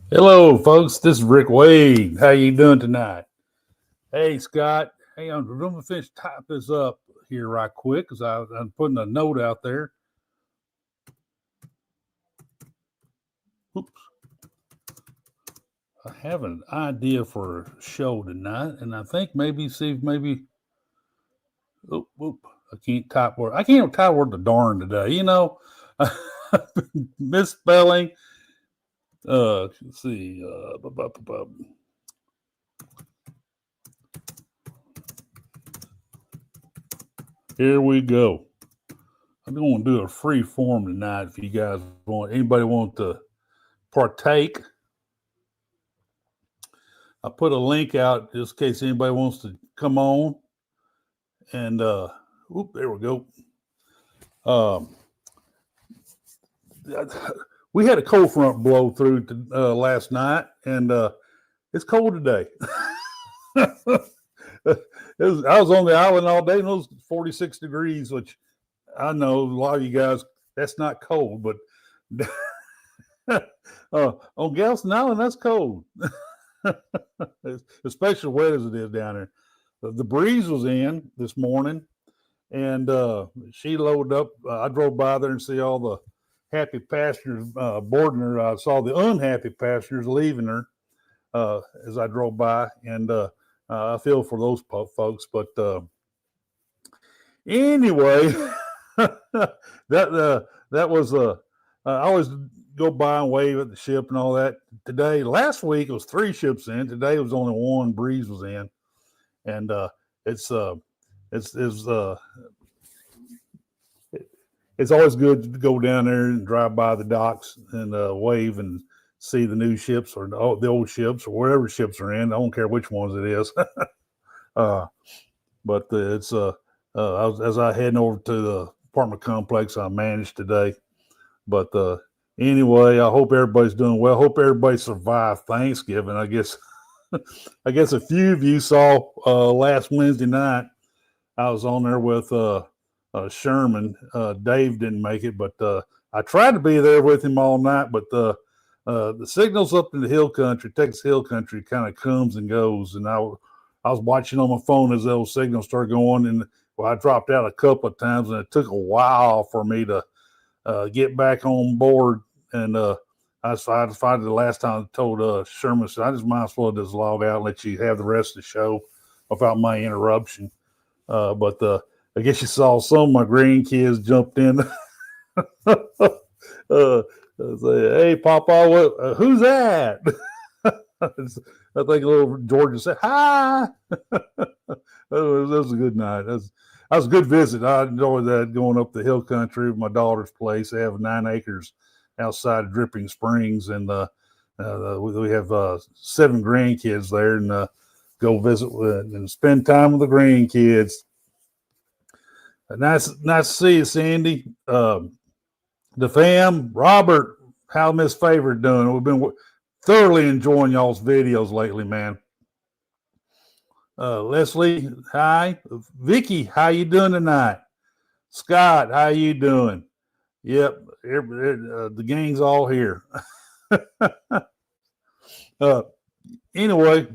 Hello, folks. This is Rick Wade. How you doing tonight? Hey, Scott. Hey, I'm going to finish type this up here right quick because I'm putting a note out there. Oops. I have an idea for a show tonight, and I think maybe. I can't type word. I can't type word the darn today. Misspelling. Let's see. Here we go. I'm going to do a free form tonight. If you guys anybody want to partake, I put a link out just in case anybody wants to come on. And there we go. We had a cold front blow through last night, and it's cold today. I was on the island all day, and it was 46 degrees, which I know a lot of you guys, that's not cold, but on Galveston Island, that's cold. Especially wet as it is down there. The breeze was in this morning, and she loaded up. I drove by there and see all the happy passengers boarding her. I saw the unhappy passengers leaving her as I drove by, and I feel for those folks. But anyway, that was I always go by and wave at the ship and all that. Last week it was 3 ships in. Today it was only 1. Breeze was in, and it's always good to go down there and drive by the docks and wave and see the new ships or the old ships or wherever ships are in. I don't care which ones it is. But it's as I heading over to the apartment complex I managed today. But anyway, I hope everybody's doing well. Hope everybody survived Thanksgiving. I guess a few of you saw last Wednesday night. I was on there with Sherman. Dave didn't make it, but I tried to be there with him all night. But the signals up in the hill country, Texas hill country, kind of comes and goes. And I was watching on my phone as those signals started going, and I dropped out a couple of times, and it took a while for me to get back on board. And I decided the last time I told Sherman, I just might as well just log out and let you have the rest of the show without my interruption. But I guess you saw some of my grandkids jumped in. Say, hey, Papa, who's that? I think little Georgia said, hi. That was a good night. That was a good visit. I enjoyed that, going up the hill country of my daughter's place. They have 9 acres outside of Dripping Springs, and we have 7 grandkids there, and go visit and spend time with the grandkids. Nice to see you, Sandy. The fam, Robert, how Miss Favor doing? We've been thoroughly enjoying y'all's videos lately, man. Leslie, hi. Vicky, how you doing tonight? Scott, how you doing? Yep, the gang's all here. Anyway,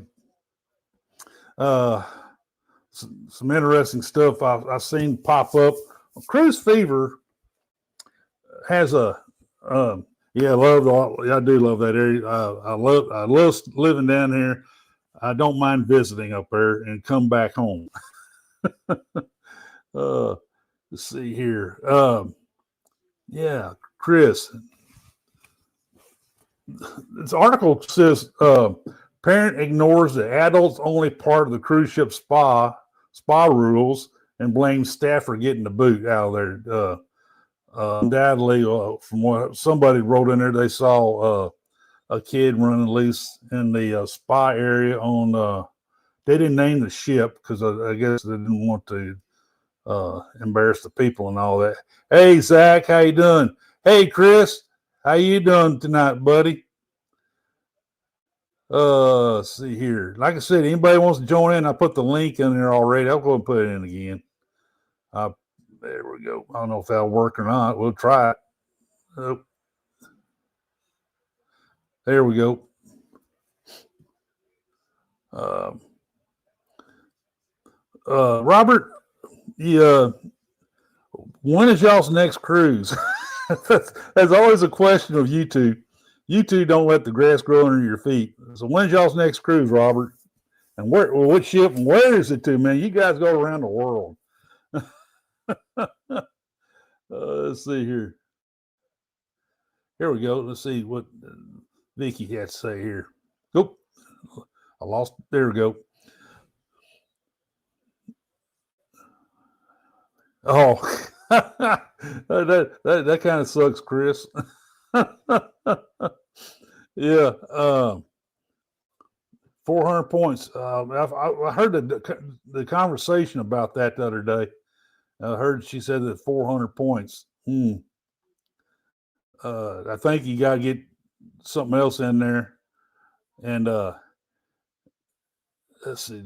some interesting stuff I've seen pop up. Cruise Fever has I do love that area. I love living down here. I don't mind visiting up there and come back home. Let's see here. Chris. This article says parent ignores the adults only part of the cruise ship spa rules and blames staff for getting the boot out of there. Undoubtedly, from what somebody wrote in there, they saw a kid running loose in the spa area on. They didn't name the ship because I guess they didn't want to embarrass the people and all that. Hey, Zach, how you doing? Hey, Chris, how you doing tonight, buddy? Let's see here. Like I said, anybody wants to join in, I put the link in there already. I'll go and put it in again. There we go. I don't know if that'll work or not. We'll try it. There we go. Robert, when is y'all's next cruise? that's always a question of you two. You two don't let the grass grow under your feet. So when's y'all's next cruise, Robert? And what ship and where is it to, man? You guys go around the world. Let's see here. Here we go. Let's see what Vicky had to say here. Oop, I lost. There we go. Oh, that kind of sucks, Chris. Yeah, 400 points. I heard the conversation about that the other day. I heard she said that 400 points. I think you got to get something else in there. And let's see,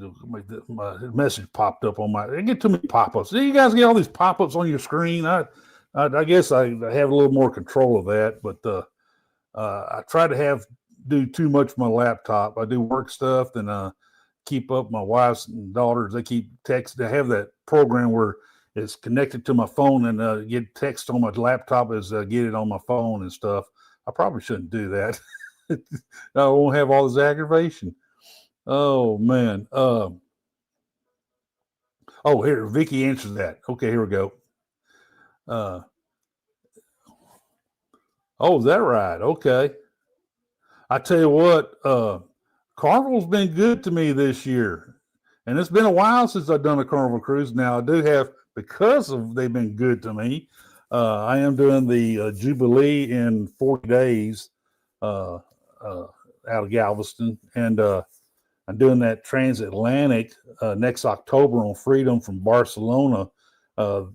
my message popped up on I get too many pop-ups. You guys get all these pop-ups on your screen. I guess I have a little more control of that, but I try to do too much with my laptop. I do work stuff and keep up my wives and daughters. They keep text. I have that program where it's connected to my phone and get text on my laptop as I get it on my phone and stuff. I probably shouldn't do that. I won't have all this aggravation. Oh man. Here, Vicky answered that. Okay, here we go. Is that right? Okay. I tell you what, Carnival's been good to me this year. And it's been a while since I've done a Carnival cruise. Now I do have, because of they've been good to me, I am doing the Jubilee in 40 days out of Galveston. And I'm doing that transatlantic next October on Freedom from Barcelona. The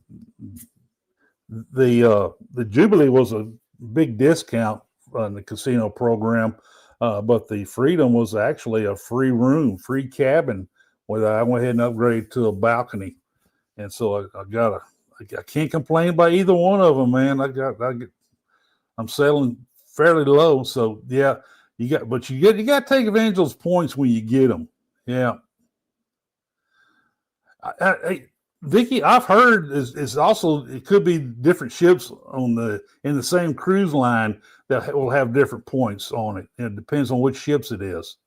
Jubilee was a big discount on the casino program, but the Freedom was actually a free room, free cabin. Where I went ahead and upgraded to a balcony, and so I can't complain about either one of them, man. I'm selling fairly low, so yeah. You got to take advantage of those points when you get them. Yeah. Vicky, I've heard it's also, it could be different ships in the same cruise line that will have different points on it. It depends on which ships it is.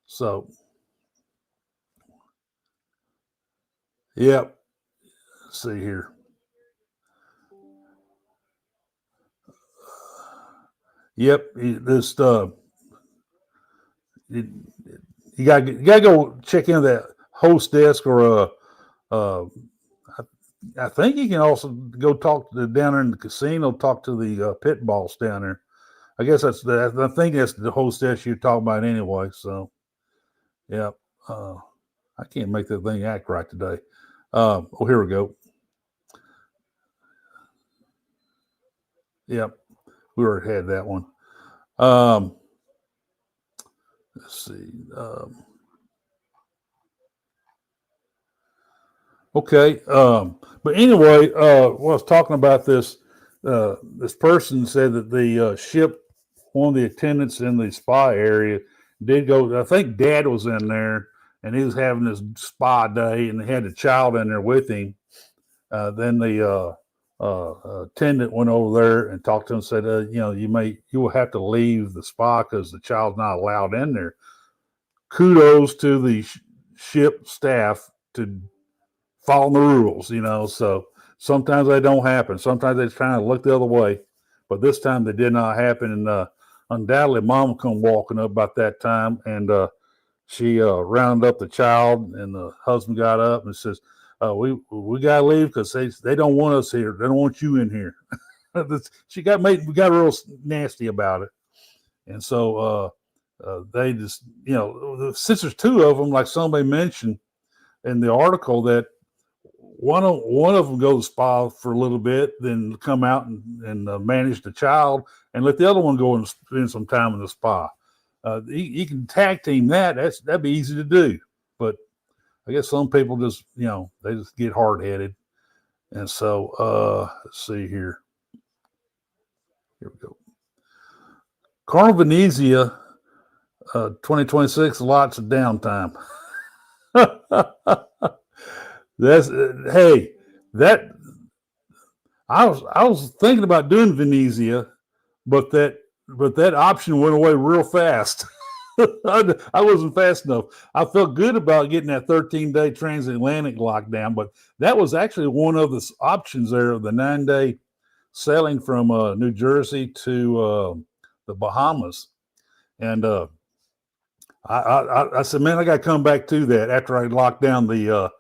So, yep. Let's see here. Yep. This you gotta go check into that host desk or I think you can also go talk to down there in the casino, talk to the pit boss down there. I guess I think that's the host desk you're talking about anyway. So, yeah, I can't make that thing act right today. Here we go. Yep, we already had that one. Let's see. Okay. But anyway, when I was talking about this, this person said that the ship, one of the attendants in the spa area, did go. I think Dad was in there, and he was having his spa day, and he had a child in there with him. Then the attendant went over there and talked to him and said, you will have to leave the spa because the child's not allowed in there. Kudos to the ship staff to follow the rules, so sometimes they don't happen. Sometimes they trying to look the other way, but this time they did not happen. And undoubtedly Mom come walking up about that time, and she rounded up the child, and the husband got up and says, we gotta leave because they don't want us here. They don't want you in here. We got real nasty about it. And so they just, since there's two of them, like somebody mentioned in the article, that one of them go to the spa for a little bit, then come out and manage the child, and let the other one go and spend some time in the spa. You can tag team that. That'd be easy to do. But I guess some people just, they just get hard headed. And so let's see here. Here we go. Carnival Venezia 2026, lots of downtime. That's hey, that I was thinking about doing Venezia, but that option went away real fast. I wasn't fast enough. I felt good about getting that 13-day transatlantic lockdown, but that was actually one of the options there of the 9-day sailing from New Jersey to the Bahamas. And I said, man, I got to come back to that after I locked down the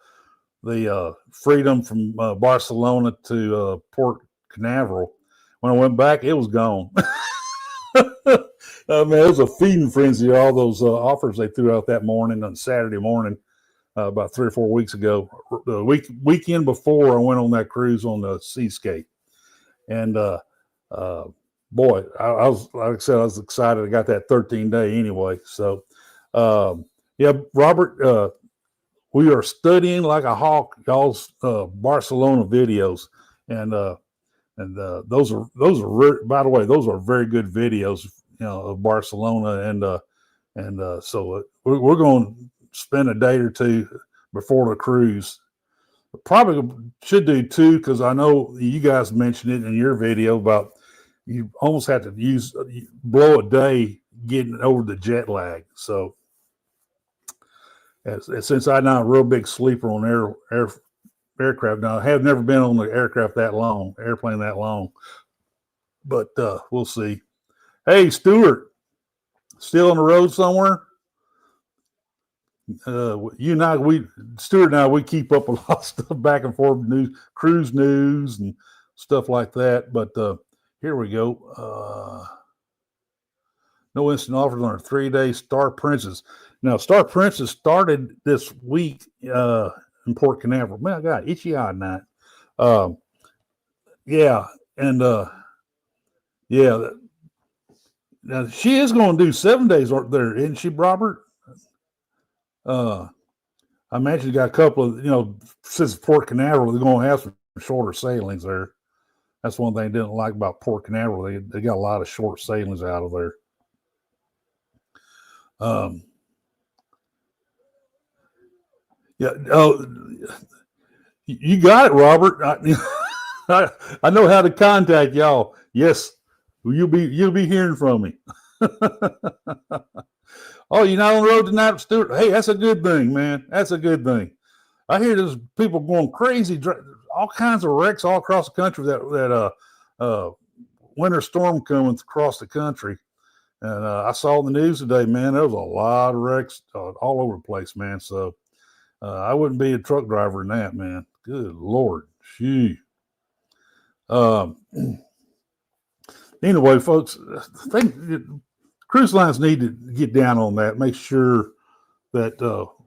Freedom from Barcelona to Port Canaveral. When I went back, it was gone. Man, it was a feeding frenzy, all those offers they threw out that morning on Saturday morning about 3 or 4 weeks ago. The weekend before I went on that cruise on the Seascape. And boy, I was, like I said, I was excited. I got that 13-day anyway. So, yeah, Robert, we are studying like a hawk y'all's Barcelona videos, and those are by the way, those are very good videos, of Barcelona, and so we're going to spend a day or two before the cruise. Probably should do 2 because I know you guys mentioned it in your video about you almost have to blow a day getting over the jet lag. So since I'm not a real big sleeper on aircraft, now I have never been on the aircraft that long, airplane that long, but we'll see. Hey, Stuart, still on the road somewhere? Stuart and I, we keep up a lot of stuff back and forth, cruise news and stuff like that. But here we go. No instant offers on our 3-day Star Princess. Now, Star Princess started this week in Port Canaveral. Man, I got itchy eye night. Yeah, and yeah. Now she is going to do 7 days there, isn't she, Robert? I imagine you got a couple of, since Port Canaveral, they're going to have some shorter sailings there. That's one thing I didn't like about Port Canaveral. They got a lot of short sailings out of there. Yeah. Oh, you got it, Robert. I know how to contact y'all. Yes, you'll be hearing from me. Oh, you're not on the road tonight, Stuart? Hey, that's a good thing, man. That's a good thing. I hear there's people going crazy, all kinds of wrecks all across the country. That winter storm coming across the country, and I saw in the news today, man. There was a lot of wrecks all over the place, man. So I wouldn't be a truck driver in that, man. Good Lord, gee. Anyway, folks, I think cruise lines need to get down on that. Make sure that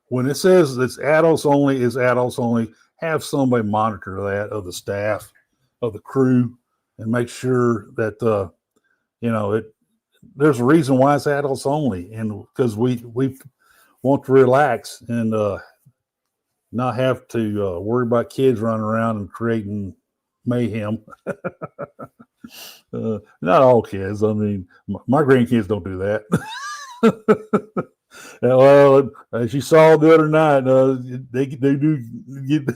when it says it's adults only, it's adults only. Have somebody monitor that of the staff, of the crew, and make sure that there's a reason why it's adults only, and because we want to relax and not have to worry about kids running around and creating mayhem. Not all kids. I mean, my grandkids don't do that. Well, as you saw the other night, they do get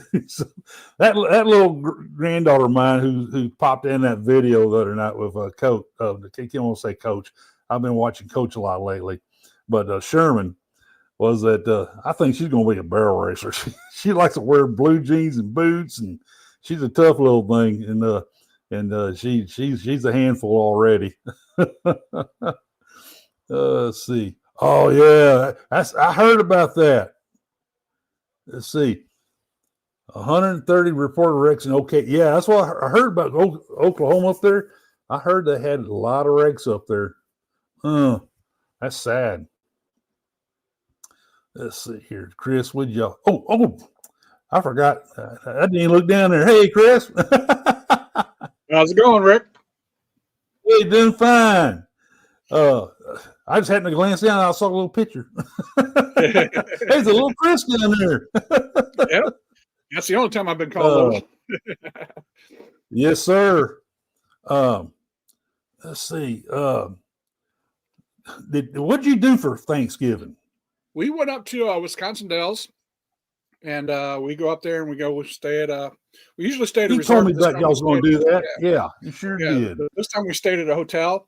that little granddaughter of mine who popped in that video the other night with Coach. I can't want to say Coach. I've been watching Coach a lot lately, but Sherman was that I think she's going to be a barrel racer. She likes to wear blue jeans and boots, and she's a tough little thing, and she's a handful already. Let's see. Oh yeah, I heard about that. Let's see. 130 reported wrecks in OK. Yeah, that's what I heard about Oklahoma up there. I heard they had a lot of wrecks up there. That's sad. Let's see here, Chris. Would y'all? Oh, I forgot. I didn't even look down there. Hey, Chris. How's it going, Rick? Hey, doing fine. I just happened to glance down and I saw a little picture. There's a little Chris down there. Yep. That's the only time I've been called. Yes, sir. Let's see. What'd you do for Thanksgiving? We went up to Wisconsin Dells, and we go up there and we stay at we usually stay at a You resort. told me that y'all was going to do that. Yeah, you sure Yeah, did. this time we stayed at a hotel,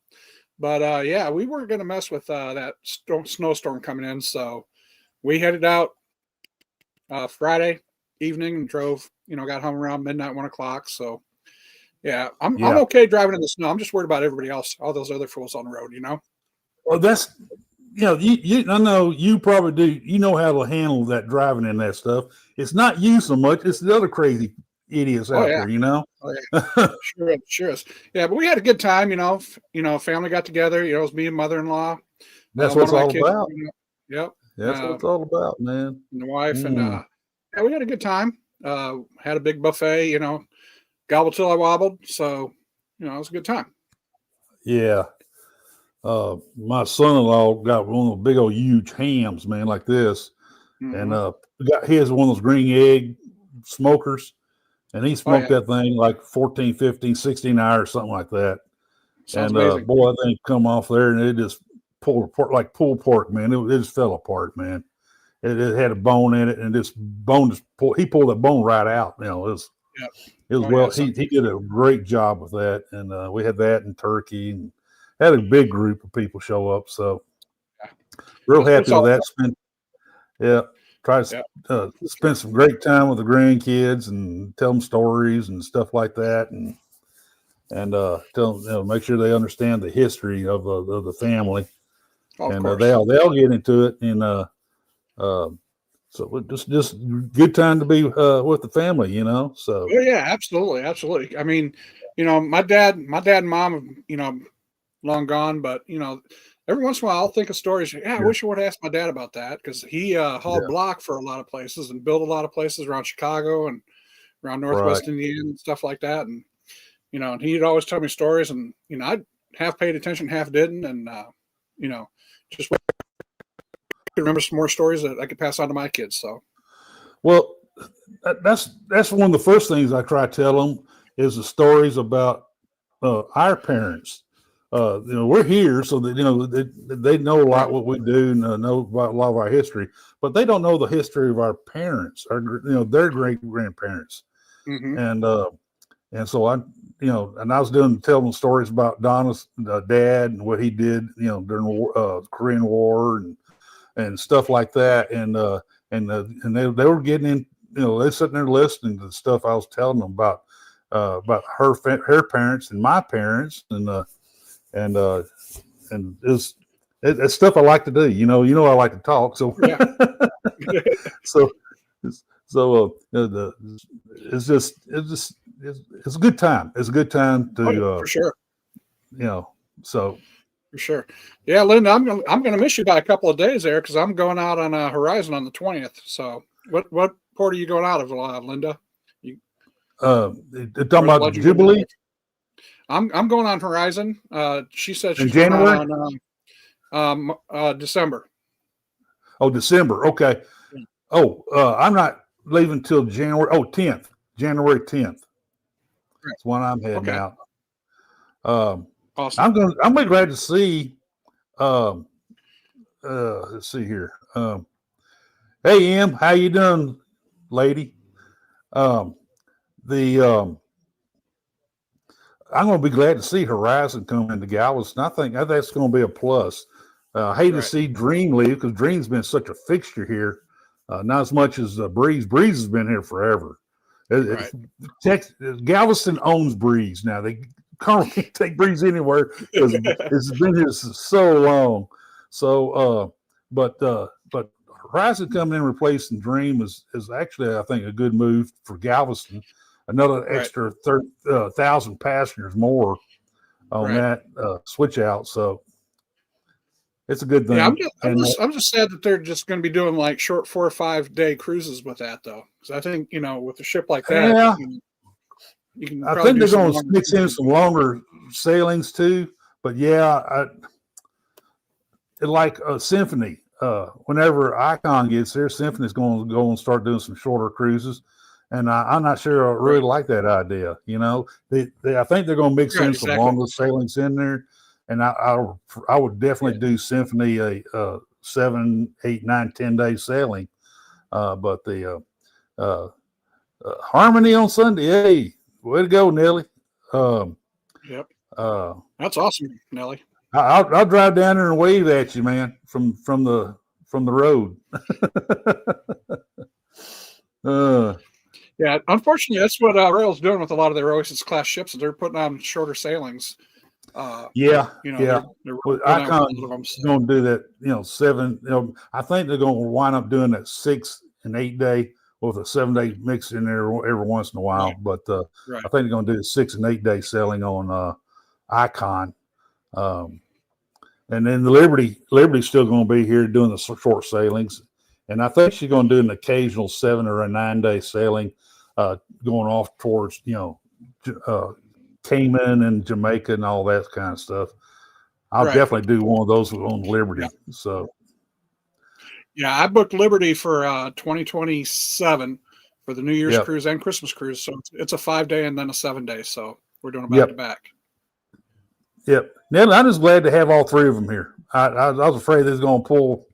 but yeah, we weren't going to mess with that snowstorm coming in, so we headed out Friday evening and drove. Got home around midnight, 1 o'clock. So yeah, I'm okay driving in the snow. I'm just worried about everybody else, all those other fools on the road. Well, that's I know you probably do. You know how to handle that driving in that stuff. It's not you so much; it's the other crazy idiots out there. Oh, yeah. Sure is. Yeah, but we had a good time. Family got together. It was me and mother-in-law. That's what it's all about. Yep. That's what it's all about, man. And the wife and yeah, we had a good time. Had a big buffet. Gobbled till I wobbled. So it was a good time. Yeah. My son-in-law got one of those big old huge hams, man, like this, and he has one of those green egg smokers, and he smoked that thing like 14, 15, 16 hours, something like that. Sounds and amazing. boy, that thing come off there, and it just pulled apart like pulled pork, man. It just fell apart, man. It had a bone in it, and this bone he pulled that bone right out. It was he did a great job with that, and we had that and turkey and had a big group of people show up. So real happy with that. Try to spend some great time with the grandkids and tell them stories and stuff like that, and tell them, make sure they understand the history of the family, and they'll get into it. And so just good time to be with the family, So yeah, absolutely. I mean, my dad and mom, long gone, but every once in a while I'll think of stories. Yeah, I wish I would have asked my dad about that, because he hauled block for a lot of places and built a lot of places around Chicago and around Northwest Indiana and stuff like that. And and he'd always tell me stories, and I'd half paid attention, half didn't, and just remember some more stories that I could pass on to my kids. So, well, that's one of the first things I try to tell them is the stories about our parents. We're here, so that they know a lot what we do and know about a lot of our history, but they don't know the history of our parents, their great grandparents, and so I was telling them stories about Donna's dad and what he did, during the Korean War and stuff like that, and they were getting in, they sitting there listening to the stuff I was telling them about her parents and my parents, and it's stuff I like to do. I like to talk. So, it's a good time. It's a good time to for sure. For sure. Yeah, Linda, I'm gonna miss you by a couple of days there, because I'm going out on Horizon on the 20th. So, what port are you going out of, Linda? Talking about Jubilee. I'm going on Horizon. She said she's in January, December. Oh, December. Okay. Oh, I'm not leaving till January. Oh, 10th. January 10th. That's when I'm heading out. Awesome. I'm really glad to see. Let's see here. Hey, Em, how you doing, lady? I'm going to be glad to see Horizon come into Galveston. I think that's going to be a plus. I hate to see Dream leave, because Dream's been such a fixture here. Not as much as Breeze. Breeze has been here forever. Galveston owns Breeze now. Colonel can't take Breeze anywhere because it's been here so long. So, but Horizon coming in replacing Dream is actually, I think, a good move for Galveston. Another extra 1,000 passengers more on that switch out. So it's a good thing. Yeah, I'm just sad that they're just going to be doing like short 4 or 5 day cruises with that, though. Because I think, with a ship like that, you can I think they're going to mix in some longer sailings too. But like a Symphony. Whenever Icon gets there, Symphony's going to go and start doing some shorter cruises. And I'm not sure I really like that idea. I think they're going to mix in some longer sailings in there, and I would definitely do Symphony a 7, 8, 9, 10 day sailing. But the Harmony on Sunday, hey, way to go, Nelly. Yep. That's awesome, Nelly. I'll drive down there and wave at you, man, from the road. Yeah, unfortunately, that's what Royal's doing with a lot of their Oasis class ships. Is they're putting on shorter sailings. Yeah. They're Well, Icon's going to do that. 7. I think they're going to wind up doing that 6 and 8 day with a 7 day mix in there every once in a while. Right. But right. I think they're going to do 6 and 8 day sailing on Icon. And then the Liberty's still going to be here doing the short sailings. And I think she's going to do an occasional 7 or a 9 day sailing, going off towards, Cayman and Jamaica and all that kind of stuff. I'll definitely do one of those on Liberty. Yeah. So, yeah, I booked Liberty for 2027 for the New Year's cruise and Christmas cruise. So it's a 5 day and then a 7 day. So we're doing a back to back. Yep. Ned, I'm just glad to have all 3 of them here. I was afraid they was going to pull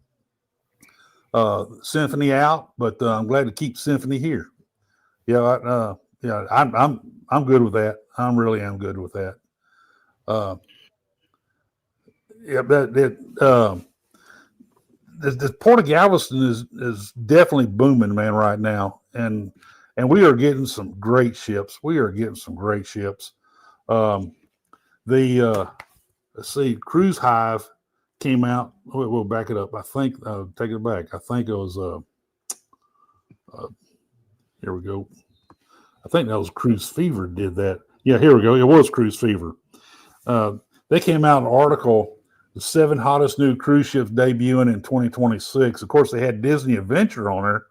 Symphony out, but I'm glad to keep Symphony here. Yeah, I'm good with that. I really am good with that. The Port of Galveston is definitely booming, man, right now, and we are getting some great ships. Let's see, Cruise Hive came out. We'll back it up. I think take it back. I think it was here we go. I think that was Cruise Fever did that. Yeah, here we go. It was Cruise Fever. They came out an article, the 7 hottest new cruise ships debuting in 2026. Of course, they had Disney Adventure on there,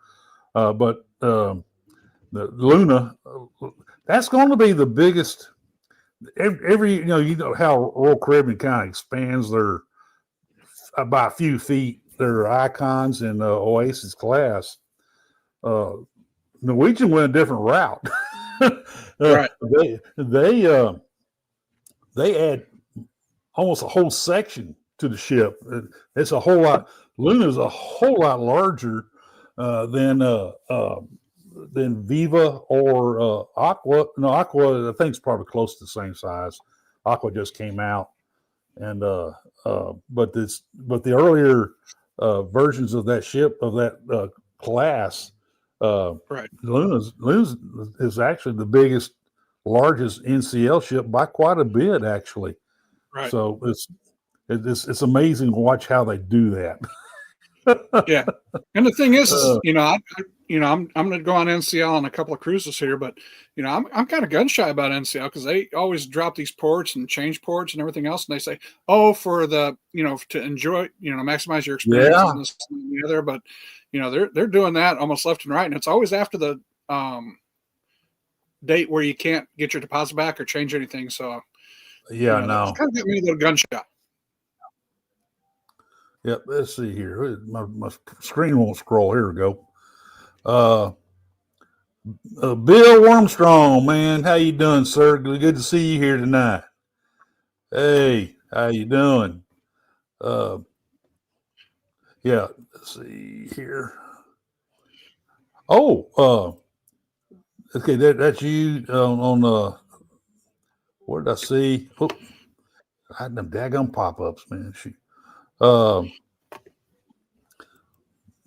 but the Luna, that's going to be the biggest. Every you know how Royal Caribbean kind of expands their by a few feet their Icons and Oasis class. Norwegian went a different route. Right. They add almost a whole section to the ship. It's a whole lot. Luna's a whole lot larger than Viva or Aqua. No, Aqua I think is probably close to the same size. Aqua just came out, and but the earlier versions of that ship of that class. Luna's is actually the biggest, largest NCL ship by quite a bit, actually. Right. So it's amazing to watch how they do that. Yeah, and the thing is I'm going to go on NCL on a couple of cruises here, but I'm kind of gun shy about NCL because they always drop these ports and change ports and everything else, and they say, for the to enjoy maximize your experience and this and the other, but they're doing that almost left and right, and it's always after the date where you can't get your deposit back or change anything. So no, it's kind of got me a little gun shot. Yep, let's see here. My screen won't scroll. Here we go. Bill Armstrong, man, how you doing, sir? Good to see you here tonight. Hey, how you doing? Yeah, let's see here. Okay, that's you on what did I see? Oh, I had them daggum pop-ups, man. Shoot.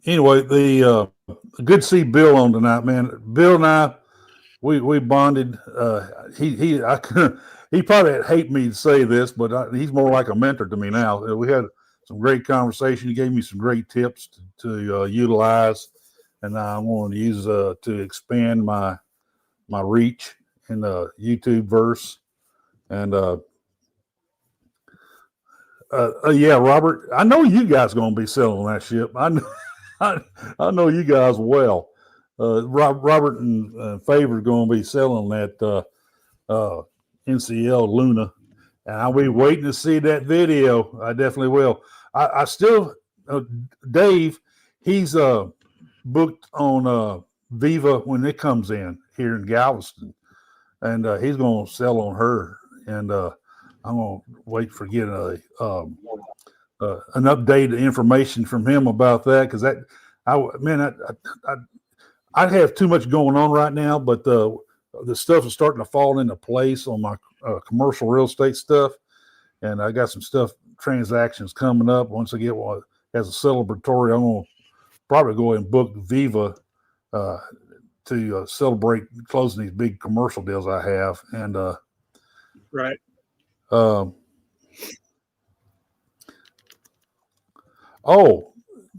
Anyway, the good to see Bill on tonight, man. Bill and I, we bonded. He probably hate me to say this, but he's more like a mentor to me now. We had some great conversation. He gave me some great tips to utilize, and I want to use to expand my reach in the YouTube verse. And Robert, I know you guys going to be selling that ship. I know you guys well. Robert and Favor going to be selling that NCL Luna, and I'll be waiting to see that video. I definitely will. I still, Dave, he's booked on Viva when it comes in here in Galveston, and he's going to sell on her. And I'm gonna wait for getting an updated information from him about that because I'd have too much going on right now, but the stuff is starting to fall into place on my commercial real estate stuff, and I got some transactions coming up. Once I get one as a celebratory, I'm gonna probably go ahead and book Viva to celebrate closing these big commercial deals I have, and right. Oh,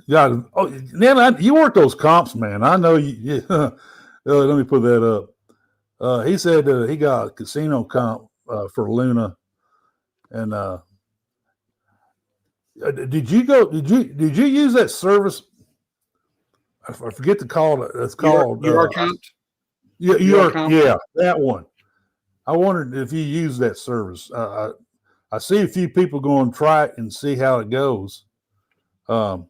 yeah. Oh, man, you work those comps, man. I know you. Let me put that up. He said he got a casino comp for Luna, and did you use that service? I forget to call it. It's called your account. Yeah, that one. I wondered if you use that service. I see a few people go and try it and see how it goes. Let's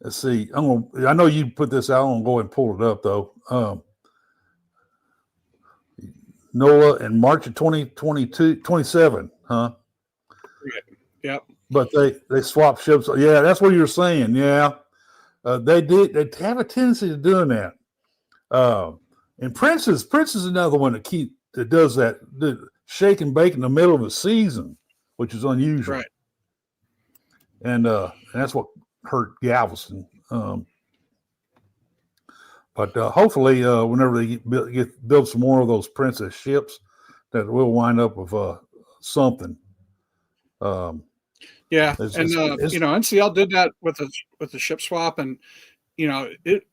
see. I know you put this out. I'm going to go ahead and pull it up though. Noah in March of 27, huh? Yep. But they swap ships. Yeah, that's what you're saying. Yeah. They have a tendency to doing that. And Prince is another one that does that, shake and bake in the middle of the season, which is unusual. Right. And that's what hurt Galveston. But hopefully, whenever they build some more of those Princess ships, that we'll wind up with something. Yeah, NCL did that with the ship swap, and it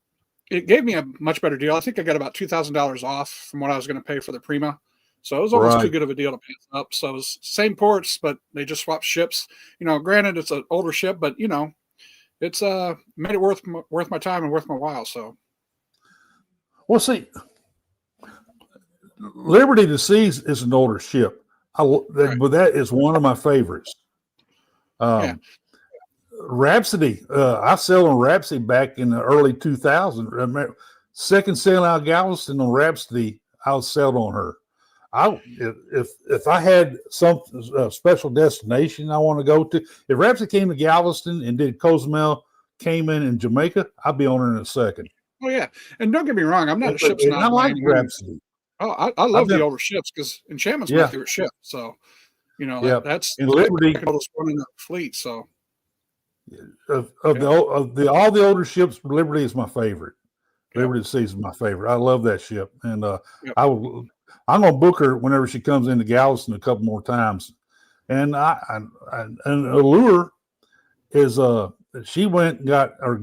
gave me a much better deal. I think I got about $2,000 off from what I was going to pay for the Prima. So it was almost too good of a deal to pass up. So it was same ports, but they just swapped ships. Granted, it's an older ship, but it's made it worth my time and worth my while. So, well, see, Liberty of the Seas is an older ship, but that is one of my favorites. Rhapsody, I sailed on Rhapsody back in the early 2000s. Second sail out of Galveston on Rhapsody, I sailed on her. If I had some special destination I want to go to, if Rhapsody came to Galveston and did Cozumel, Cayman, and Jamaica, I'd be on her in a second. Oh yeah, and don't get me wrong, I'm not a ship snob. I like Rhapsody. Oh, I love the older ships because Enchantment's my favorite ship. So, that's in Liberty, the oldest one in the fleet. So, of all the older ships, Liberty is my favorite. Liberty of the Seas is my favorite. I love that ship, and I'm gonna book her whenever she comes into Galveston a couple more times. And and Allure is she went and got I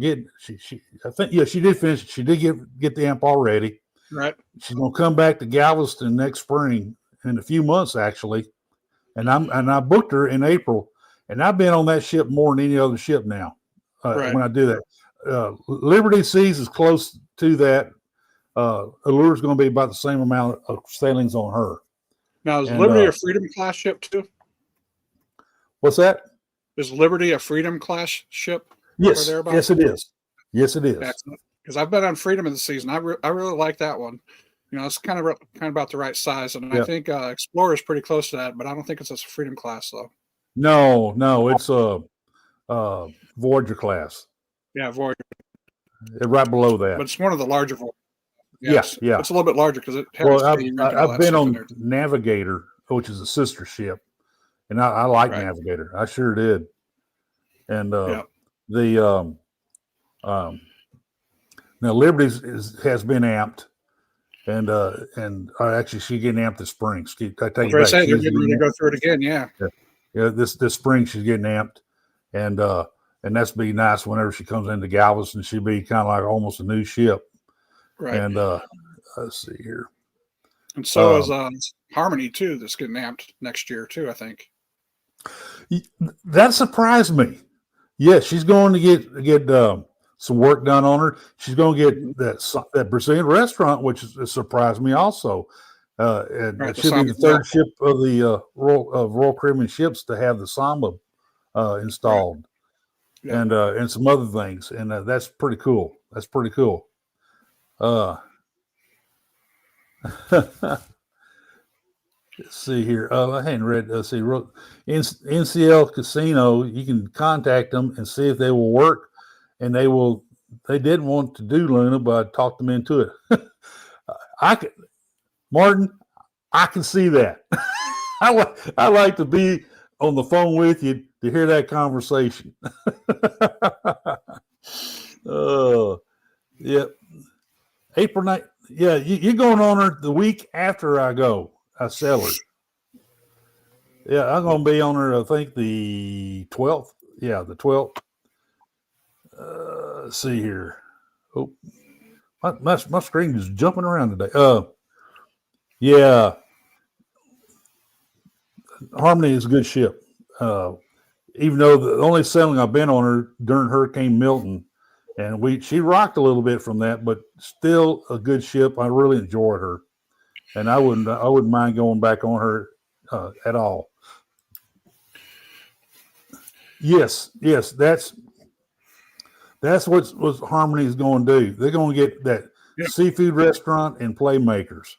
think she did finish. She did get the amp already. Right. She's gonna come back to Galveston next spring in a few months actually, and I booked her in April, and I've been on that ship more than any other ship now. When I do that, Liberty Seas is close to that. Allure is going to be about the same amount of sailings on her. Now, is Liberty a Freedom class ship too? What's that? Is Liberty a Freedom class ship? Yes, yes, it is. Yes, it is. Excellent. Because I've been on Freedom in the season. I really like that one. It's kind of about the right size, and I think Explorer is pretty close to that, but I don't think it's a Freedom class though. No, it's a Voyager class. Yeah, Voyager. Right below that. But it's one of the larger Voyagers. Yes, yeah. It's a little bit larger because it has. Well, I've been on Navigator, which is a sister ship, and I like Navigator. I sure did. And now Liberty has been amped, and actually she's getting amped this spring. I take it back. They're getting ready to go through it again. Yeah. This spring she's getting amped, and that's be nice whenever she comes into Galveston. She'll be kind of like almost a new ship. Right. And let's see here. And so is Harmony too. That's getting amped next year too, I think. That surprised me. Yeah, she's going to get some work done on her. She's going to get that Brazilian restaurant, which surprised me also. And it should be the third ship of the Royal Caribbean ships to have the Samba installed, and some other things. And that's pretty cool. That's pretty cool. Let's see here. I hadn't read. Let's see. NCL Casino. You can contact them and see if they will work, and they will. They didn't want to do Luna, but I talked them into it. I can, Martin. I can see that. I like to be on the phone with you to hear that conversation. Yeah. April 9th. Yeah, you're going on her the week after I go. I sell her. Yeah, I'm going to be on her, I think, the 12th. Yeah, the 12th. Let's see here. Oh, my screen is jumping around today. Yeah. Harmony is a good ship. Even though the only sailing I've been on her during Hurricane Milton, and she rocked a little bit from that, but still a good ship. I really enjoyed her, and I wouldn't mind going back on her at all. Yes, that's what Harmony is going to do. They're going to get that seafood restaurant and Playmakers.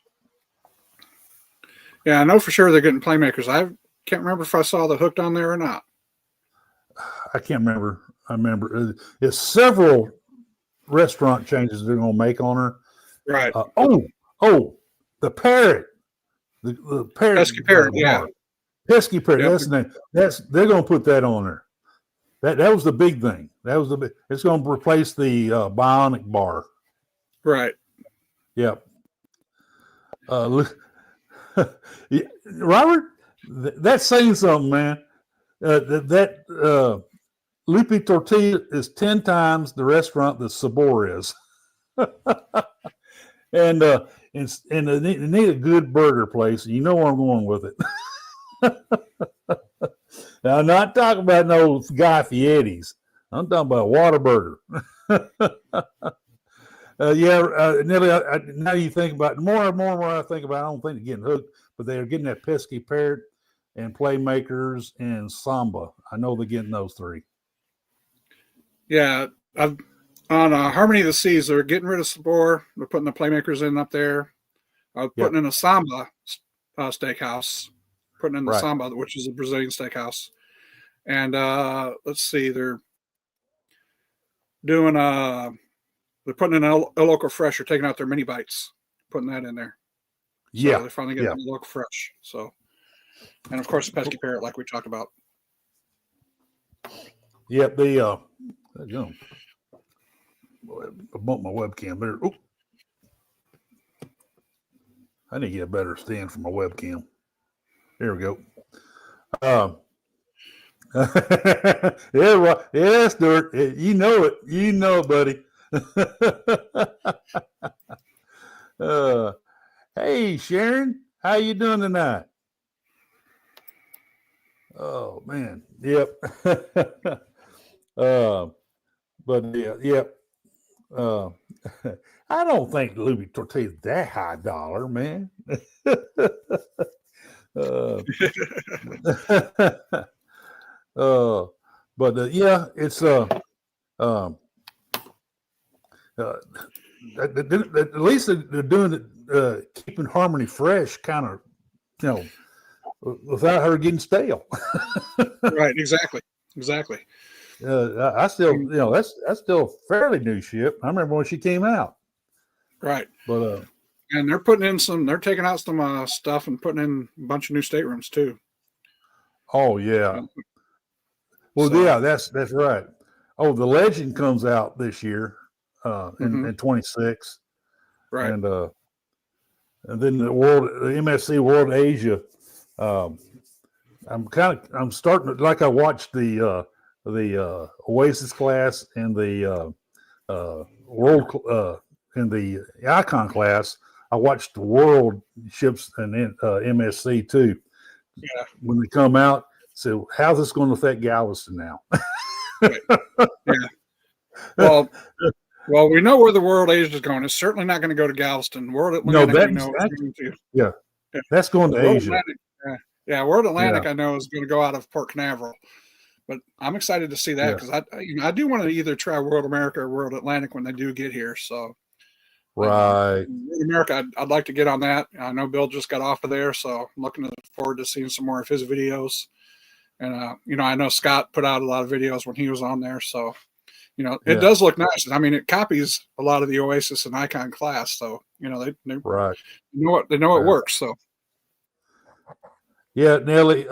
Yeah, I know for sure they're getting Playmakers. I can't remember if I saw the Hooked on there or not. I can't remember. I remember it's several restaurant changes they're going to make on her. Right. The Parrot. The Parrot. Pesky Parrot, yeah. Pesky Parrot. Yep. That's the name. They're going to put that on her. That was the big thing. It's going to replace the Bionic bar. Right. Yep. Robert, that's saying something, man. Lupe Tortilla is 10 times the restaurant that Sabor is. and they need a good burger place. You know where I'm going with it. Now, I'm not talking about no Guy Fieri's. I'm talking about Whataburger. Nelly, now you think about more and more I think about it, I don't think they're getting hooked, but they're getting that Pesky Parrot and Playmakers and Samba. I know they're getting those three. Yeah, on Harmony of the Seas, they're getting rid of Sabor. They're putting the Playmakers in up there. Putting in a Samba steakhouse. Putting in the Samba, which is a Brazilian steakhouse. And let's see, they're doing they're putting in a Local Fresh. They're taking out their mini bites, putting that in there. So they're finally getting a Local Fresh. So, and of course, the Pesky Parrot, like we talked about. Yep, I bumped my webcam there. Oop. I need to get a better stand for my webcam. There we go. Yeah, Stuart. You know it, buddy. Hey, Sharon, how you doing tonight? Oh man, yep. I don't think Lupe Tortilla is that high dollar, man. It's at least they're doing it, keeping Harmony fresh, kind of, without her getting stale. Right, exactly. I still, that's still a fairly new ship. I remember when she came out. Right. But and they're taking out some stuff and putting in a bunch of new staterooms too. Oh yeah. Well, yeah, that's right. Oh, the Legend comes out this year in 26. Right. And then the MSC World Asia. I'm starting to, like, I watched the Oasis class and the World in the Icon class. I watched the World ships and MSC too. Yeah. When they come out, so how's this going to affect Galveston now? Right. Yeah. Well, we know where the World Asia is going. It's certainly not going to go to Galveston. World Atlantic, that's going to World Asia. Atlantic, World Atlantic, I know, is going to go out of Port Canaveral. But I'm excited to see that because I do want to either try World America or World Atlantic when they do get here. So Right. In America, I'd like to get on that. I know Bill just got off of there, so I'm looking forward to seeing some more of his videos. And I know Scott put out a lot of videos when he was on there, so it does look nice. I mean, it copies a lot of the Oasis and Icon class, so they Right. they know it works. So yeah, Nelly,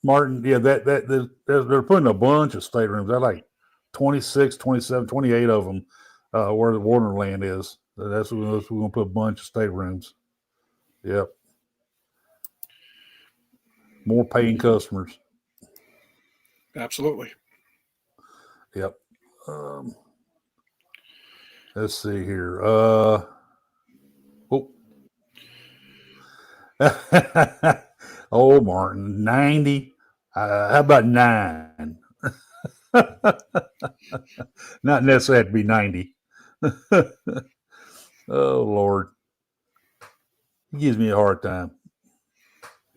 Martin, yeah, they're putting a bunch of staterooms. They're like 26, 27, 28 of them where the Wonderland is. That's we're going to put a bunch of staterooms. Yep. More paying customers. absolutely. Yep. Let's see here. Oh, Martin, 90. How about 9? Not necessarily have to be 90. Oh, Lord. He gives me a hard time.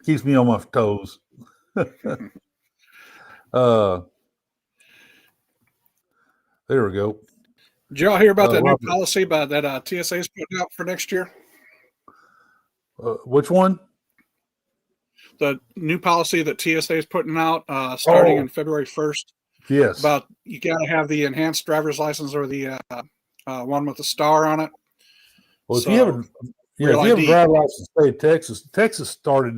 Keeps me on my toes. There we go. Did y'all hear about that new policy that TSA is putting out for next year? Which one? The new policy that TSA is putting out starting in February 1st. Yes. About you got to have the enhanced driver's license or the one with the star on it. Well, if you have a driver's license in the state of Texas started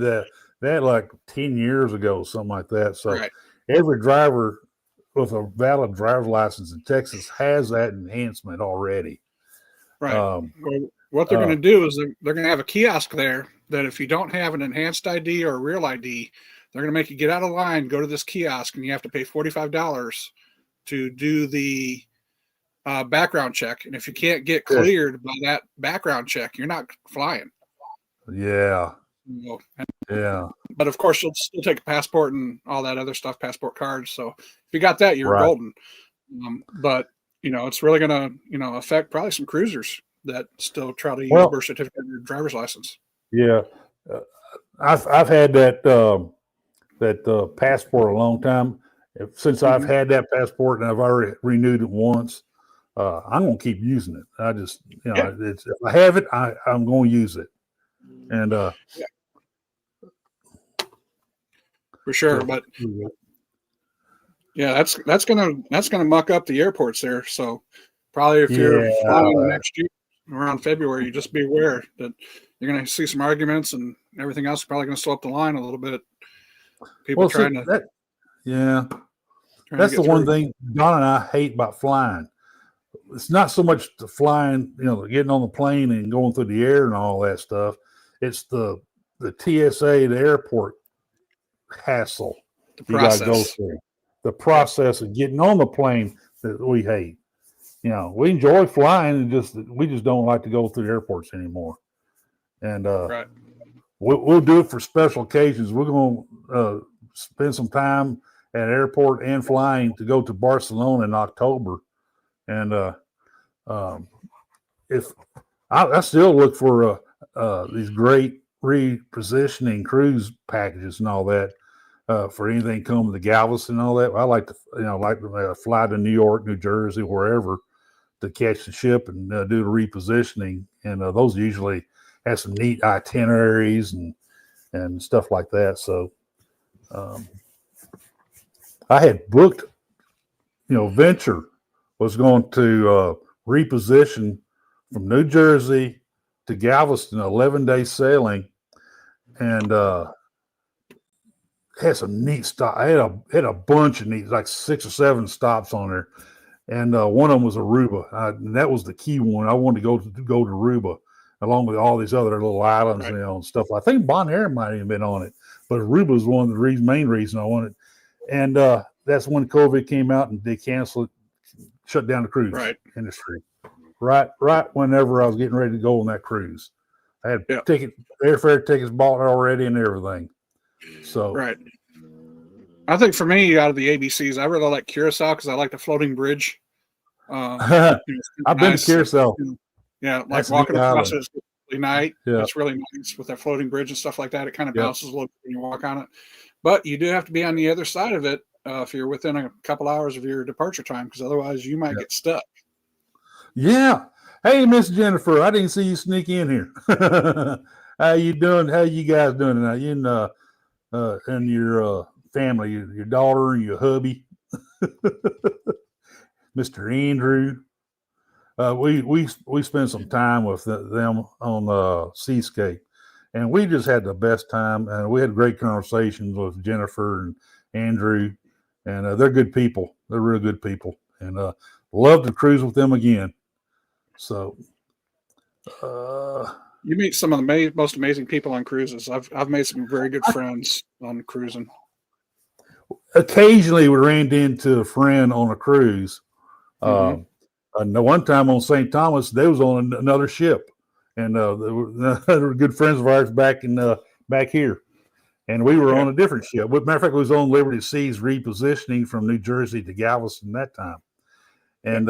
that like 10 years ago, something like that. So every driver with a valid driver's license in Texas has that enhancement already. Right. What they're going to do is they're going to have a kiosk there that if you don't have an enhanced ID or a real ID, they're going to make you get out of line, go to this kiosk, and you have to pay $45 to do the background check. And if you can't get cleared by that background check, you're not flying. Yeah. Yeah. But of course, you'll still take a passport and all that other stuff, passport cards. So if you got that, you're golden. But it's really going to affect probably some cruisers that still try to use birth certificate or driver's license. Yeah, I've had that passport a long time. Since I've had that passport and I've already renewed it once, I'm going to keep using it. I just if I have it, I'm going to use it. And for sure, but yeah, that's gonna muck up the airports there. So probably if you're flying next year around February, you just be aware that you're going to see some arguments and everything else is probably going to slow up the line a little bit. People that's the one thing Don and I hate about flying. It's not so much the flying, getting on the plane and going through the air and all that stuff. It's the TSA, the airport hassle you got to go through. The process of getting on the plane that we hate. We enjoy flying, and we just don't like to go through airports anymore. And we'll do it for special occasions. We're going to spend some time at airport and flying to go to Barcelona in October. And if I still look for these great repositioning cruise packages and all that for anything coming to Galveston and all that. I like to fly to New York, New Jersey, wherever, to catch the ship and do the repositioning. And those usually have some neat itineraries and stuff like that. So I had booked, Venture was going to reposition from New Jersey to Galveston, 11-day sailing, and had some neat stops. I had a bunch of neat, like 6 or 7 stops on there. And one of them was Aruba. And that was the key one. I wanted to go to Aruba along with all these other little islands, and stuff. I think Bonaire might have been on it, but Aruba was one of the main reason I wanted. And that's when COVID came out and they canceled it, shut down the cruise industry. Right whenever I was getting ready to go on that cruise. I had airfare tickets bought already and everything. So I think for me, out of the ABCs, I really like Curacao because I like the floating bridge. I've been to Curacao. Like walking across it at night. It's really nice with that floating bridge and stuff like that. It kind of bounces a little bit when you walk on it. But you do have to be on the other side of it if you're within a couple hours of your departure time, because otherwise you might get stuck. Yeah. Hey, Miss Jennifer, I didn't see you sneak in here. How you doing? How you guys doing tonight? You and your family, your daughter and your hubby, Mr. Andrew. We spent some time with them on Seascape, and we just had the best time. And we had great conversations with Jennifer and Andrew, and they're good people. They're real good people, and love to cruise with them again. So, you meet some of the most amazing people on cruises. I've made some very good friends on cruising. Occasionally, we ran into a friend on a cruise. Mm-hmm. One time on St. Thomas, they was on another ship, and they were good friends of ours back here, and we were on a different ship. Matter of fact, we was on Liberty Seas repositioning from New Jersey to Galveston that time, and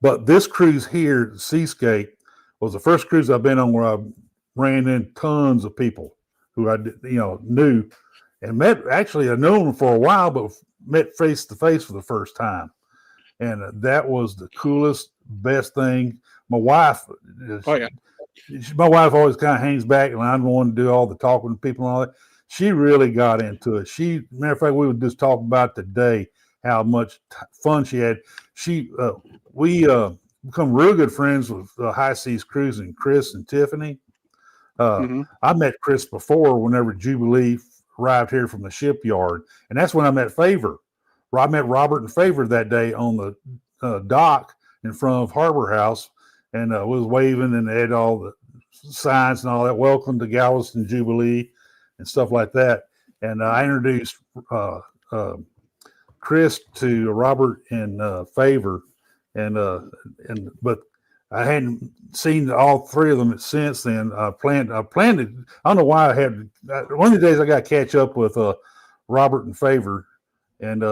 but this cruise here, Seascape, was the first cruise I've been on where I ran in tons of people who I knew and met. Actually, I known them for a while, but met face to face for the first time. And that was the coolest, best thing. My wife, my wife always kind of hangs back, and I'm the one to do all the talking to people and all that. She really got into it. Matter of fact, we would just talk about today how much fun she had. We become real good friends with High Seas Cruising, Chris and Tiffany. I met Chris before whenever Jubilee arrived here from the shipyard, and that's when I met Favor. I met Robert and Favor that day on the dock in front of Harbor House, and was waving, and they had all the signs and all that. Welcome to Galveston Jubilee and stuff like that. And I introduced Chris to Robert and Favor, but I hadn't seen all three of them since then. I planned it. I don't know why I had one of the days I got to catch up with Robert and Favor, and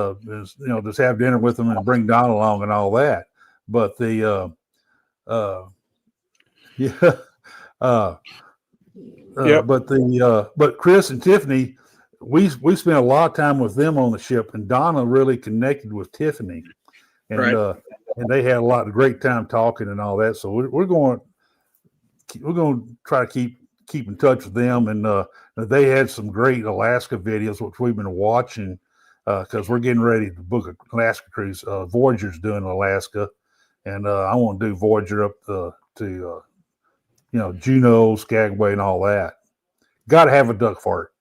just have dinner with them and bring Don along and all that. But but Chris and Tiffany, we spent a lot of time with them on the ship, and Donna really connected with Tiffany, and and they had a lot of great time talking and all that. So we're going to try to keep in touch with them, and they had some great Alaska videos which we've been watching. Because we're getting ready to book an Alaska cruise. Voyager's doing Alaska, and I want to do Voyager up to Juneau, Skagway, and all that. Got to have a duck fart.